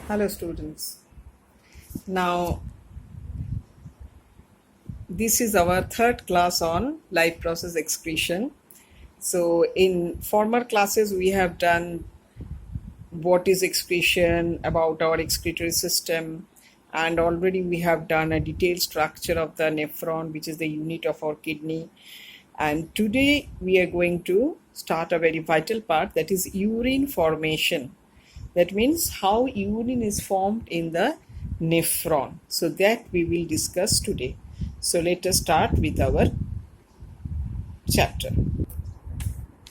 Hello students. Now this is our third class on life process excretion. So in former classes we have done what is excretion, about our excretory system, and already we have done a detailed structure of the nephron, which is the unit of our kidney. And today we are going to start a very vital part, that is urine formation. That means how urine is formed in the nephron. So that we will discuss today. So let us start with our chapter.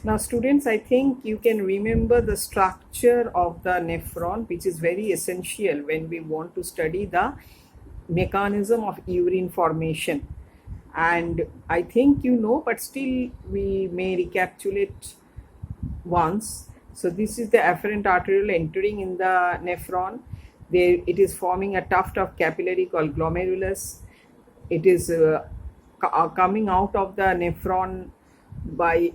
Now students, I think you can remember the structure of the nephron, which is very essential when we want to study the mechanism of urine formation. And I think you know, but still we may recapitulate once. So this is the afferent arteriole entering in the nephron. There it is forming a tuft of capillary called glomerulus. It is coming out of the nephron by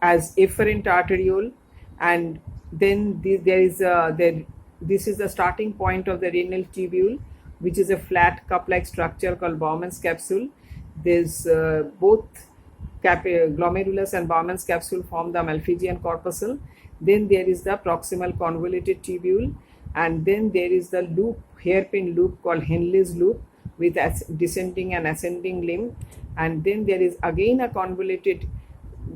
as efferent arteriole, and then this is the starting point of the renal tubule, which is a flat cup-like structure called Bowman's capsule. There's both glomerulus and Bowman's capsule form the Malpighian corpuscle. Then there is the proximal convoluted tubule, and then there is the loop, hairpin loop called Henle's loop with descending and ascending limb, and then there is again a convoluted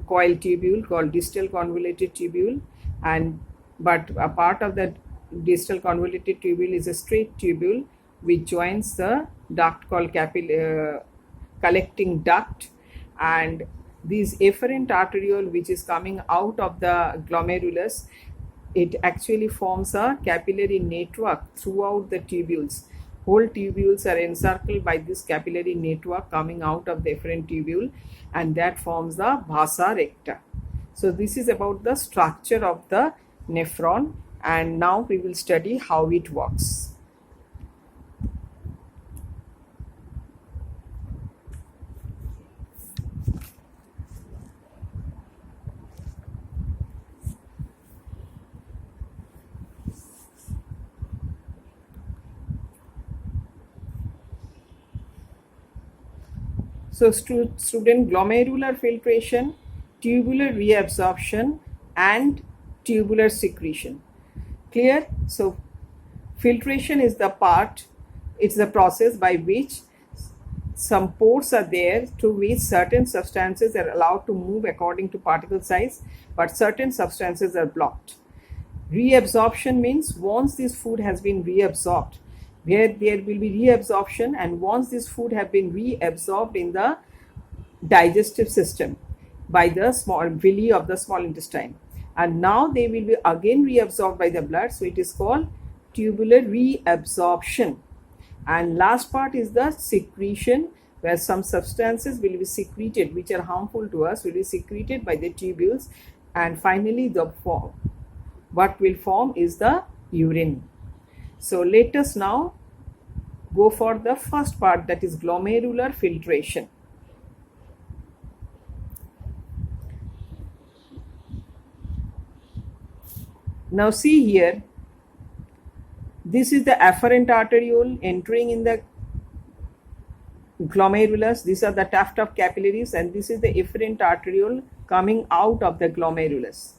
coil tubule called distal convoluted tubule, and but a part of the distal convoluted tubule is a straight tubule which joins the duct called collecting duct. And this efferent arteriole, which is coming out of the glomerulus, it actually forms a capillary network throughout the tubules. Whole tubules are encircled by this capillary network coming out of the efferent tubule, and that forms the vasa recta. So this is about the structure of the nephron, and now we will study how it works. So student, glomerular filtration, tubular reabsorption, and tubular secretion. Clear? So filtration is the part, it's the process by which some pores are there through which certain substances are allowed to move according to particle size, but certain substances are blocked. Reabsorption means once this food has been reabsorbed, where there will be reabsorption, and once this food have been reabsorbed in the digestive system by the small villi of the small intestine, and now they will be again reabsorbed by the blood, so it is called tubular reabsorption. And last part is the secretion, where some substances will be secreted which are harmful to us, will be secreted by the tubules, and finally what will form is the urine. So let us now go for the first part, that is glomerular filtration. Now see here, this is the afferent arteriole entering in the glomerulus. These are the tuft of capillaries, and this is the efferent arteriole coming out of the glomerulus,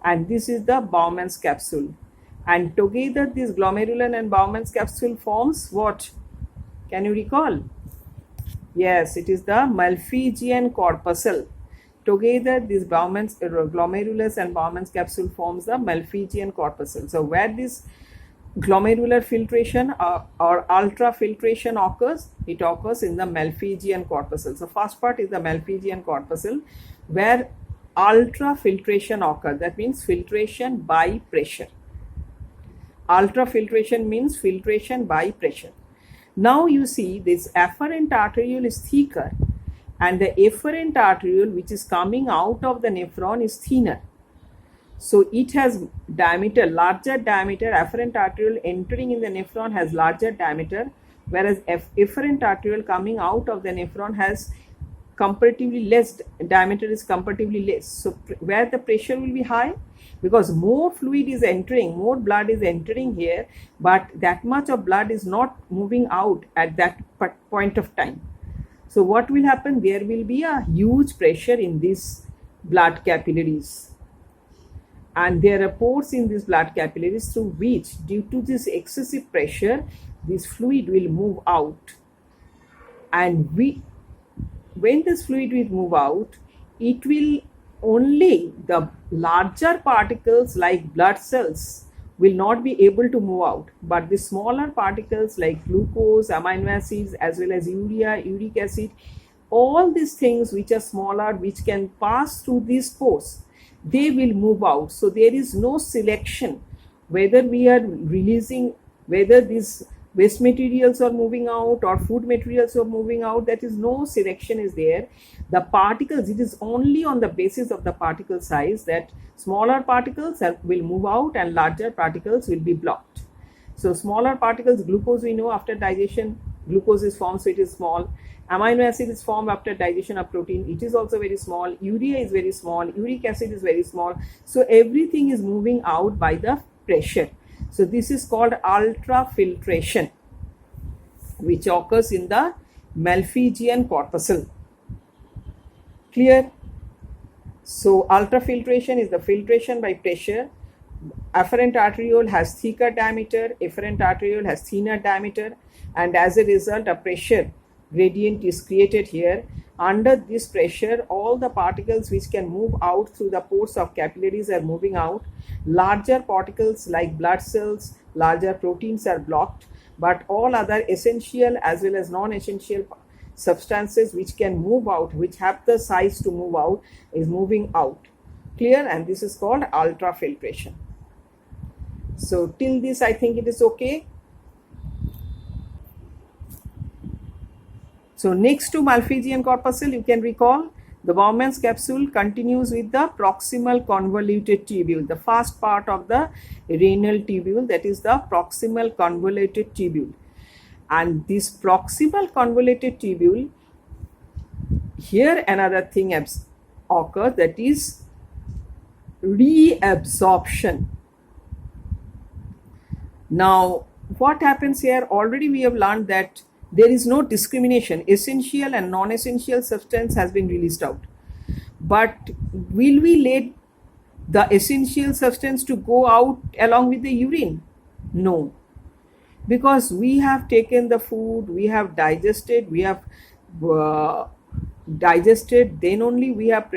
and this is the Bowman's capsule. And together this glomerular and Bowman's capsule forms what? Can you recall? Yes, it is the Malpighian corpuscle. Together this Bowman's glomerulus and Bowman's capsule forms the Malpighian corpuscle. So where this glomerular filtration or ultrafiltration occurs, it occurs in the Malpighian corpuscle. So first part is the Malpighian corpuscle, where ultrafiltration occurs. That means filtration by pressure. Ultrafiltration means filtration by pressure. Now you see this afferent arteriole is thicker, and the efferent arteriole, which is coming out of the nephron, is thinner. So it has diameter, larger diameter. Afferent arteriole entering in the nephron has larger diameter, whereas efferent arteriole coming out of the nephron has comparatively less, diameter is comparatively less. So where the pressure will be high, because more fluid is entering, more blood is entering here, but that much of blood is not moving out at that point of time. So what will happen? There will be a huge pressure in these blood capillaries, and there are pores in these blood capillaries through which, due to this excessive pressure, this fluid will move out. And when this fluid will move out, it will only the larger particles like blood cells will not be able to move out, but the smaller particles like glucose, amino acids, as well as urea, uric acid, all these things which are smaller, which can pass through these pores, they will move out. So there is no selection whether we are releasing, whether these waste materials are moving out or food materials are moving out. That is, no selection is there. The particles, it is only on the basis of the particle size that smaller particles will move out and larger particles will be blocked. So smaller particles, glucose, we know after digestion glucose is formed, so it is small. Amino acid is formed after digestion of protein, it is also very small. Urea is very small, uric acid is very small. So everything is moving out by the pressure. So this is called ultrafiltration, which occurs in the Malpighian corpuscle. Clear? So ultrafiltration is the filtration by pressure. Afferent arteriole has thicker diameter, efferent arteriole has thinner diameter, and as a result a pressure gradient is created here. Under this pressure, all the particles which can move out through the pores of capillaries are moving out. Larger particles like blood cells, larger proteins are blocked, but all other essential as well as non-essential substances which can move out, which have the size to move out, is moving out. Clear? And this is called ultrafiltration. So till this I think it is okay. So next to Malpighian corpuscle, you can recall the Bowman's capsule continues with the proximal convoluted tubule, the first part of the renal tubule, that is the proximal convoluted tubule. And this proximal convoluted tubule, here another thing occurs, that is reabsorption. Now what happens here? Already we have learned that there is no discrimination. Essential and non-essential substance has been released out. But will we let the essential substance to go out along with the urine? No. Because we have taken the food, we have digested, then only we have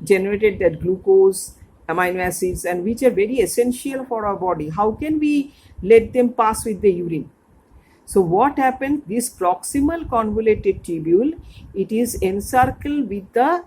generated that glucose, amino acids, and which are very essential for our body. How can we let them pass with the urine? So what happened? This proximal convoluted tubule, it is encircled with the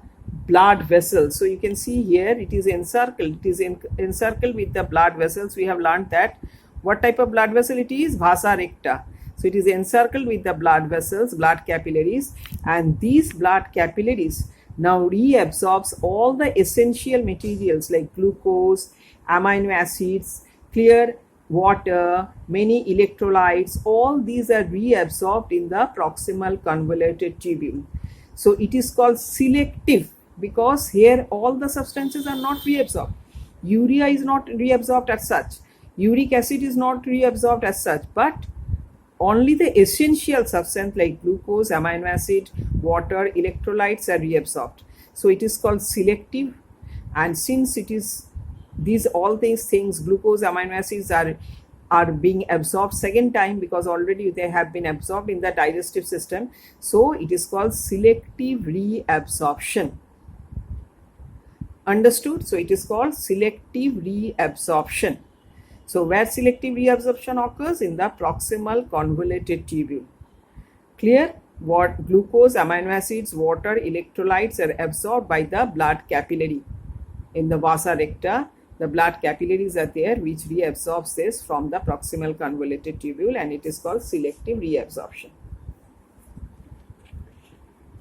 blood vessels. So you can see here it is encircled. It is encircled with the blood vessels. We have learned that. What type of blood vessel it is? Vasa recta. So it is encircled with the blood vessels, blood capillaries, and these blood capillaries now reabsorbs all the essential materials like glucose, amino acids, clear, water, many electrolytes. All these are reabsorbed in the proximal convoluted tubule. So it is called selective, because here all the substances are not reabsorbed. Urea is not reabsorbed as such, uric acid is not reabsorbed as such, but only the essential substance like glucose, amino acid, water, electrolytes are reabsorbed. So it is called selective. And since it is all these things, glucose, amino acids are being absorbed second time, because already they have been absorbed in the digestive system, so it is called selective reabsorption. Understood? So it is called selective reabsorption. So where selective reabsorption occurs? In the proximal convoluted tubule. Clear? What glucose, amino acids, water, electrolytes are absorbed by the blood capillary. In the vasa recta, the blood capillaries are there which reabsorbs this from the proximal convoluted tubule, and it is called selective reabsorption.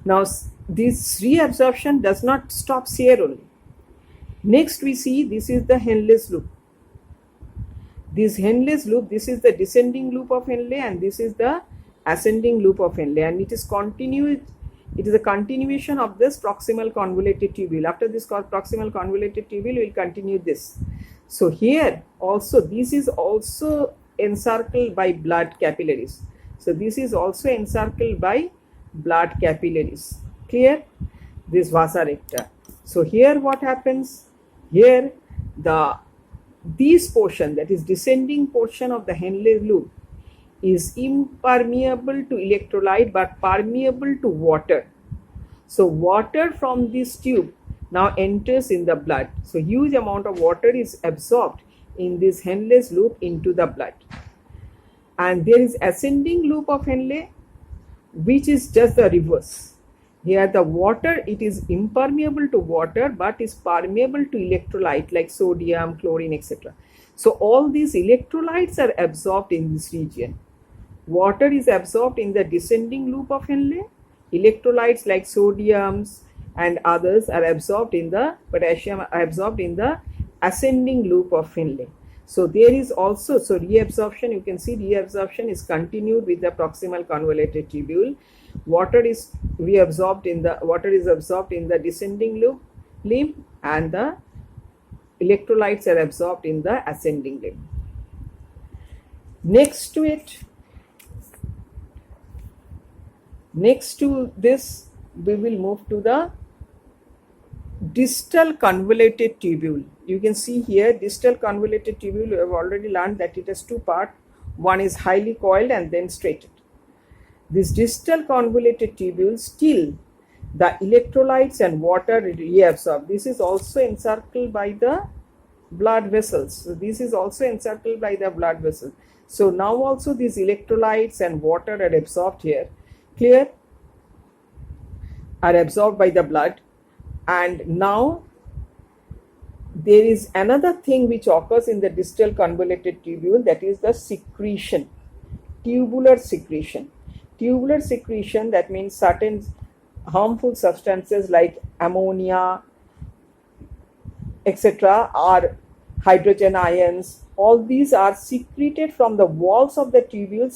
Now this reabsorption does not stop here only. Next we see this is the Henle's loop. This Henle's loop, this is the descending loop of Henle and this is the ascending loop of Henle, and it is continued It is a continuation of this proximal convoluted tubule. After this proximal convoluted tubule, we will continue this. So here also, this is also encircled by blood capillaries. So this is also encircled by blood capillaries. Clear? This vasa recta. So here what happens? Here this portion, that is descending portion of the Henle loop, is impermeable to electrolyte but permeable to water. So water from this tube now enters in the blood. So huge amount of water is absorbed in this Henle's loop into the blood. And there is ascending loop of Henle, which is just the reverse. Here the water, it is impermeable to water but is permeable to electrolyte like sodium, chlorine, etc. So all these electrolytes are absorbed in this region. Water is absorbed in the descending loop of Henle. Electrolytes like sodiums and others are absorbed in the potassium, are absorbed in the ascending loop of Henle. So there is also, so reabsorption, you can see reabsorption is continued with the proximal convoluted tubule. Water is absorbed in the descending limb, and the electrolytes are absorbed in the ascending limb. Next to this, we will move to the distal convoluted tubule. You can see here distal convoluted tubule. We have already learned that it has two parts. One is highly coiled and then straightened. This distal convoluted tubule, still the electrolytes and water reabsorb. This is also encircled by the blood vessels. So this is also encircled by the blood vessels. So now also these electrolytes and water are absorbed here. Clear? Are absorbed by the blood. And now there is another thing which occurs in the distal convoluted tubule, that is the secretion, tubular secretion. Tubular secretion, that means certain harmful substances like ammonia, etc., or hydrogen ions, all these are secreted from the walls of the tubules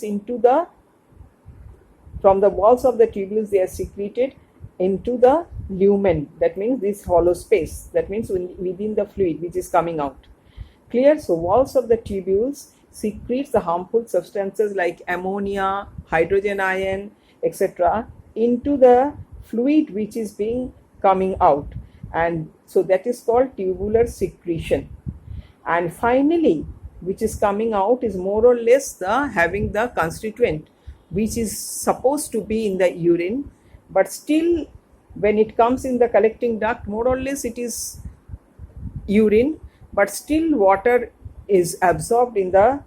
they are secreted into the lumen. That means this hollow space, that means within the fluid which is coming out. Clear? So walls of the tubules secretes the harmful substances like ammonia, hydrogen ion, etc., into the fluid which is being coming out, and so that is called tubular secretion. And finally, which is coming out is more or less having the constituent which is supposed to be in the urine, but still when it comes in the collecting duct, more or less it is urine, but still water is absorbed in the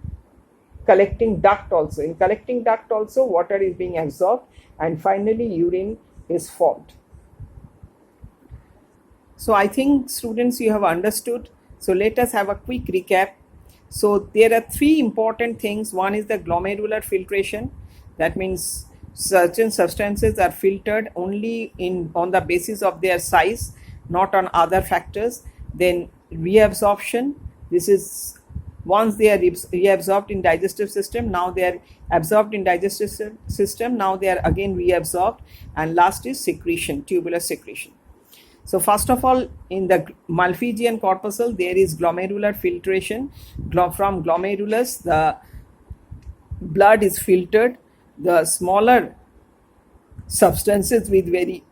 collecting duct also. In collecting duct also water is being absorbed, and finally urine is formed. So I think students, you have understood. So let us have a quick recap. So there are three important things. One is the glomerular filtration. That means certain substances are filtered only on the basis of their size, not on other factors. Then reabsorption. This is once they are reabsorbed in digestive system, now they are absorbed in digestive system, now they are again reabsorbed. And last is secretion, tubular secretion. So first of all, in the Malpighian corpuscle, there is glomerular filtration. From glomerulus, the blood is filtered. The smaller substances with very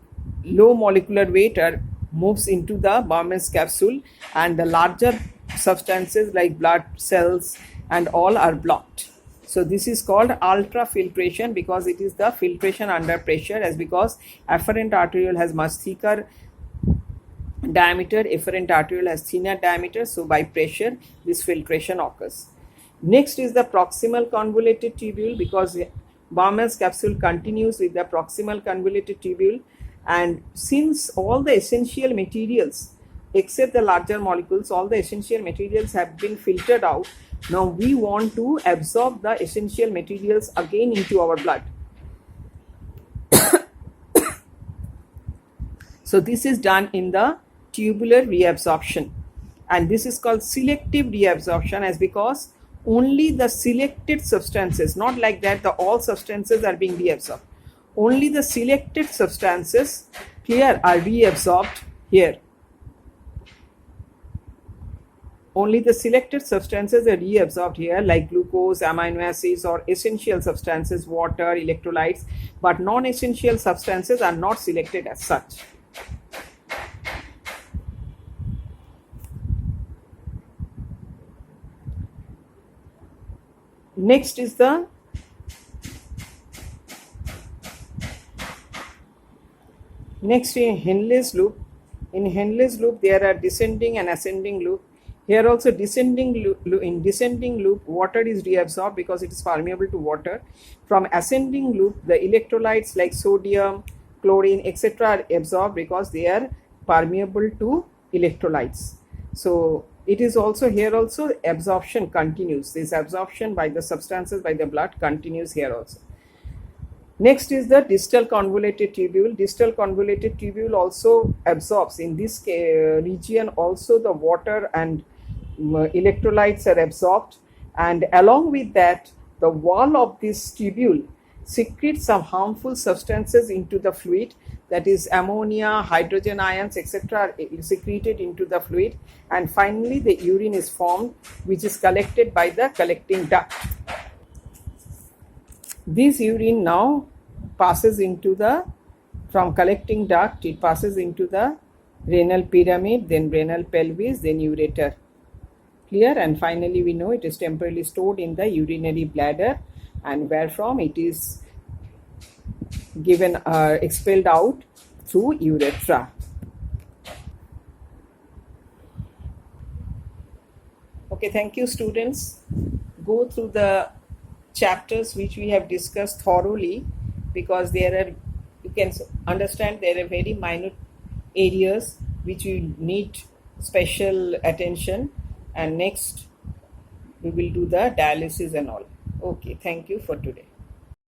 low molecular weight are moves into the Bowman's capsule, and the larger substances like blood cells and all are blocked. So this is called ultrafiltration, because it is the filtration under pressure, as because afferent arteriole has much thicker diameter, efferent arteriole has thinner diameter, so by pressure this filtration occurs. Next is the proximal convoluted tubule, because Bowman's capsule continues with the proximal convoluted tubule, and since all the essential materials except the larger molecules, all the essential materials have been filtered out, now we want to absorb the essential materials again into our blood. So this is done in the tubular reabsorption, and this is called selective reabsorption, as because only the selected substances, not like that all substances are being reabsorbed, only the selected substances here are reabsorbed here. Only the selected substances are reabsorbed here, like glucose, amino acids, or essential substances, water, electrolytes, but non-essential substances are not selected as such. Next is the next in Henle's loop. In Henle's loop, there are descending and ascending loop. Here also descending loop, in descending loop, water is reabsorbed because it is permeable to water. From ascending loop, the electrolytes like sodium, chlorine, etc. are absorbed because they are permeable to electrolytes. So it is also here also absorption continues. This absorption by the substances by the blood continues here also. Next is the distal convoluted tubule. Distal convoluted tubule also absorbs. In this region also the water and electrolytes are absorbed, and along with that the wall of this tubule secretes some harmful substances into the fluid, that is ammonia, hydrogen ions, etc. are secreted into the fluid, and finally the urine is formed, which is collected by the collecting duct. This urine now passes into the, from collecting duct, it passes into the renal pyramid, then renal pelvis, then ureter. Clear? And finally we know it is temporarily stored in the urinary bladder, and wherefrom it is given expelled out through urethra. Okay, thank you students. Go through the chapters which we have discussed thoroughly, because there are, you can understand, there are very minute areas which you need special attention, and next we will do the dialysis and all. Okay, thank you for today.